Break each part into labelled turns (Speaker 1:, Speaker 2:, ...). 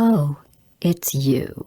Speaker 1: Oh, it's you.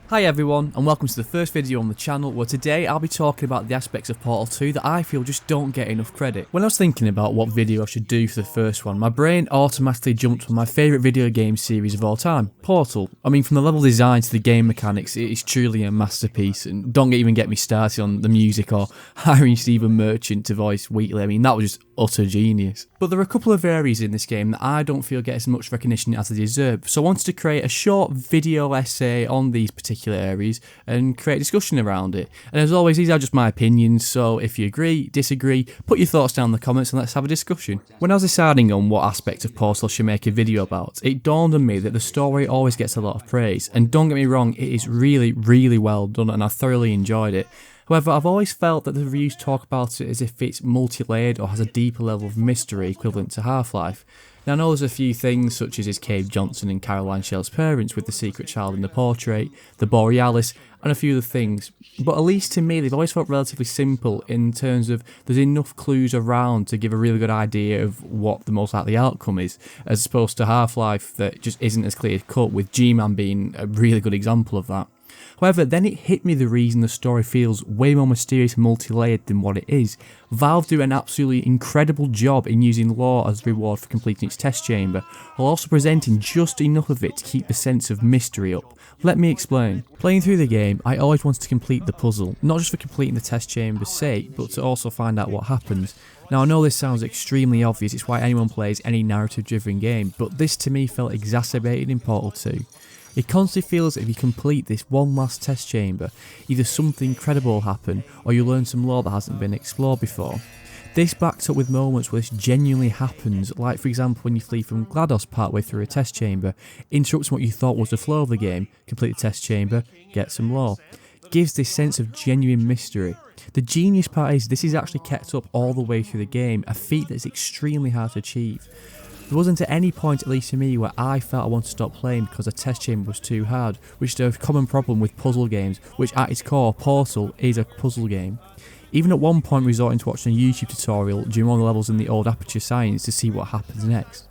Speaker 2: Hi everyone, and welcome to the first video on the channel, where today I'll be talking about the aspects of Portal 2 that I feel just don't get enough credit. When I was thinking about what video I should do for the first one, my brain automatically jumped to my favourite video game series of all time, Portal. I mean, from the level design to the game mechanics, it is truly a masterpiece, and don't even get me started on the music or hiring Stephen Merchant to voice Wheatley. I mean, that was just utter genius. But there are a couple of areas in this game that I don't feel get as much recognition as they deserve, so I wanted to create a short video essay on these particular areas and create a discussion around it. And as always, these are just my opinions, so if you agree, disagree, put your thoughts down in the comments and let's have a discussion. When I was deciding on what aspect of Portal I should make a video about, it dawned on me that the story always gets a lot of praise, and don't get me wrong, it is really well done and I thoroughly enjoyed it. However, I've always felt that the reviews talk about it as if it's multi-layered or has a deeper level of mystery equivalent to Half-Life. Now, I know there's a few things, such as is Cave Johnson and Caroline Shell's parents with the secret child in the portrait, the Borealis, and a few other things, but at least to me they've always felt relatively simple in terms of there's enough clues around to give a really good idea of what the most likely outcome is, as opposed to Half-Life that just isn't as clear cut, with G-Man being a really good example of that. However, then it hit me the reason the story feels way more mysterious and multi-layered than what it is. Valve do an absolutely incredible job in using lore as a reward for completing its test chamber, while also presenting just enough of it to keep the sense of mystery up. Let me explain. Playing through the game, I always wanted to complete the puzzle, not just for completing the test chamber's sake, but to also find out what happens. Now, I know this sounds extremely obvious, it's why anyone plays any narrative-driven game, but this to me felt exacerbated in Portal 2. It constantly feels if you complete this one last test chamber, either something incredible will happen, or you learn some lore that hasn't been explored before. This backs up with moments where this genuinely happens, like for example when you flee from GLaDOS partway through a test chamber, interrupting what you thought was the flow of the game, complete the test chamber, get some lore. Gives this sense of genuine mystery. The genius part is this is actually kept up all the way through the game, a feat that is extremely hard to achieve. There wasn't at any point, at least to me, where I felt I wanted to stop playing because the test chamber was too hard, which is a common problem with puzzle games, which at its core, Portal is a puzzle game. Even at one point resorting to watching a YouTube tutorial during one of the levels in the old Aperture Science to see what happens next.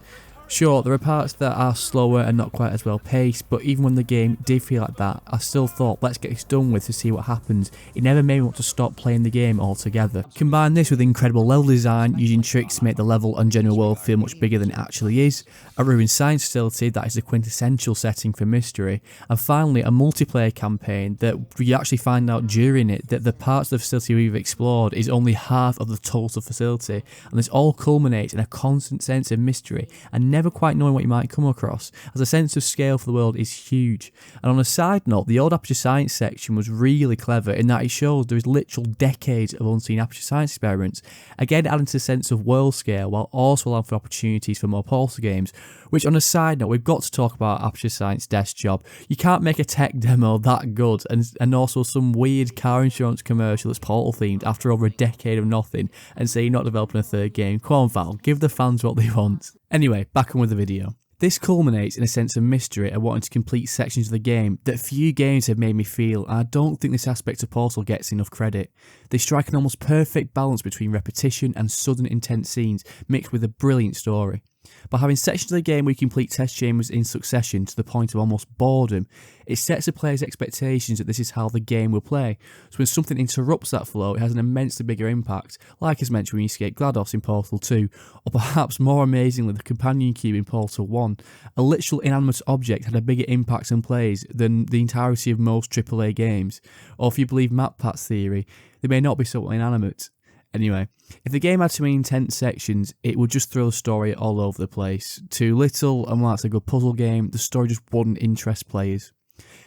Speaker 2: Sure, there are parts that are slower and not quite as well paced, but even when the game did feel like that, I still thought, let's get this done with to see what happens. It never made me want to stop playing the game altogether. Combine this with incredible level design, using tricks to make the level and general world feel much bigger than it actually is, a ruined science facility that is the quintessential setting for mystery, and finally a multiplayer campaign that we actually find out during it that the parts of the facility we've explored is only half of the total facility, and this all culminates in a constant sense of mystery and never quite knowing what you might come across, as a sense of scale for the world is huge. And on a side note, the old Aperture Science section was really clever in that it shows there is literal decades of unseen Aperture Science experiments, again adding to the sense of world scale while also allowing for opportunities for more Portal games, which on a side note, we've got to talk about Aperture Science desk job. You can't make a tech demo that good and also some weird car insurance commercial that's Portal themed after over a decade of nothing and say you're not developing a third game. Come on Val, give the fans what they want. Anyway, back on with the video. This culminates in a sense of mystery and wanting to complete sections of the game that few games have made me feel, and I don't think this aspect of Portal gets enough credit. They strike an almost perfect balance between repetition and sudden intense scenes mixed with a brilliant story. By having sections of the game where you complete test chambers in succession to the point of almost boredom, it sets the player's expectations that this is how the game will play, so when something interrupts that flow it has an immensely bigger impact, like as mentioned when you escape GLaDOS in Portal 2, or perhaps more amazingly the companion cube in Portal 1. A literal inanimate object had a bigger impact on players than the entirety of most AAA games, or if you believe MatPat's theory, they may not be so inanimate. Anyway, if the game had too many intense sections, it would just throw the story all over the place. Too little, and while it's a good puzzle game, the story just wouldn't interest players.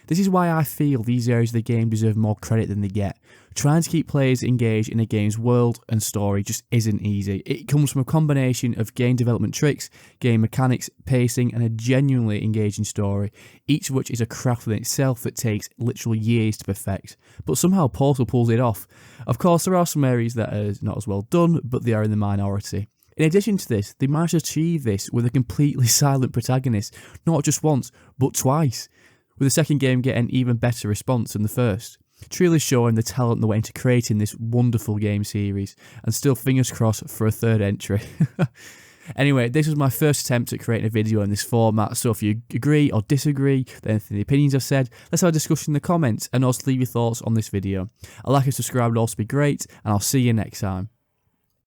Speaker 2: This is why I feel these areas of the game deserve more credit than they get. Trying to keep players engaged in a game's world and story just isn't easy. It comes from a combination of game development tricks, game mechanics, pacing, and a genuinely engaging story, each of which is a craft within itself that takes literally years to perfect. But somehow Portal pulls it off. Of course, there are some areas that are not as well done, but they are in the minority. In addition to this, they managed to achieve this with a completely silent protagonist, not just once, but twice, with the second game getting an even better response than the first. Truly showing the talent that went into creating this wonderful game series, and still fingers crossed for a third entry. Anyway, this was my first attempt at creating a video in this format, so if you agree or disagree with anything the opinions I've said, let's have a discussion in the comments and also leave your thoughts on this video. A like and subscribe would also be great, and I'll see you next time.